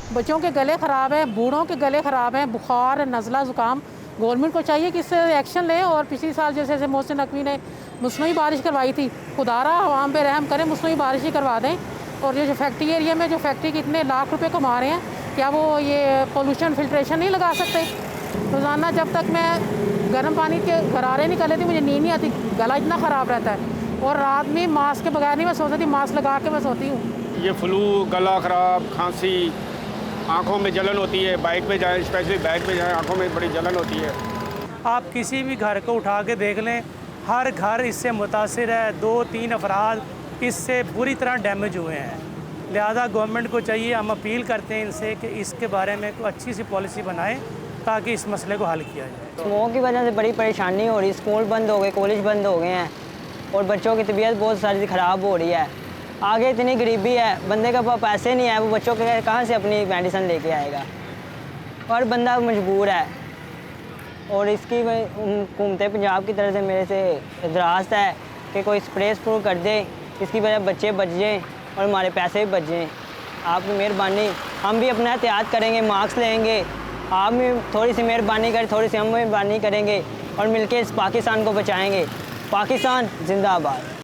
बच्चों के गले ख़राब हैं, बूढ़ों के गले ख़राब हैं, बुखार, नज़ला, ज़ुकाम। गवर्नमेंट को चाहिए कि इससे एक्शन ले। और पिछली साल जैसे मोहसिन नकवी ने मसनूई बारिश करवाई थी, खुदारा आवाम पे रहम करें, मसनूई बारिश ही करवा दें। और जो फैक्ट्री एरिया में जो फैक्ट्री के इतने लाख रुपए कमा रहे हैं, क्या वो ये पोल्यूशन फिल्ट्रेशन नहीं लगा सकते? रोज़ाना जब तक मैं गर्म पानी के गरारे निकले थी मुझे नींद नहीं आती, गला इतना ख़राब रहता है। और रात में मास्क के बगैर नहीं मैं सोती थी, मास्क लगा के मैं सोती हूँ। ये फ्लू, गला ख़राब, खांसी, आँखों में जलन होती है। बाइक पे जाएं, स्पेशली बाइक पे जाएं, आँखों में बड़ी जलन होती है। आप किसी भी घर को उठा के देख लें, हर घर इससे मुतासिर है। 2-3 अफराद इससे बुरी तरह डैमेज हुए हैं। लिहाजा गवर्नमेंट को चाहिए, हम अपील करते हैं इनसे कि इसके बारे में कोई अच्छी सी पॉलिसी बनाएं ताकि इस मसले को हल किया जाए। स्मोक की वजह से बड़ी परेशानी हो रही है। स्कूल बंद हो गए, कॉलेज बंद हो गए हैं और बच्चों की तबीयत बहुत सारी ख़राब हो रही है। आगे इतनी गरीबी है, बंदे के पास पैसे नहीं है, वो बच्चों के कहाँ से अपनी मेडिसिन लेके आएगा। और बंदा मजबूर है। और इसकी हुकूमत पंजाब की तरफ से मेरे से दरास्त है कि कोई स्प्रे कर दे, इसकी वजह बच्चे बच जाएँ और हमारे पैसे भी बच जाएँ। आपकी मेहरबानी, हम भी अपना एहतियात करेंगे, मास्क लेंगे। आप भी थोड़ी सी मेहरबानी करें, थोड़ी सी हम मेहरबानी करेंगे और मिलकर इस पाकिस्तान को बचाएंगे। पाकिस्तान जिंदाबाद।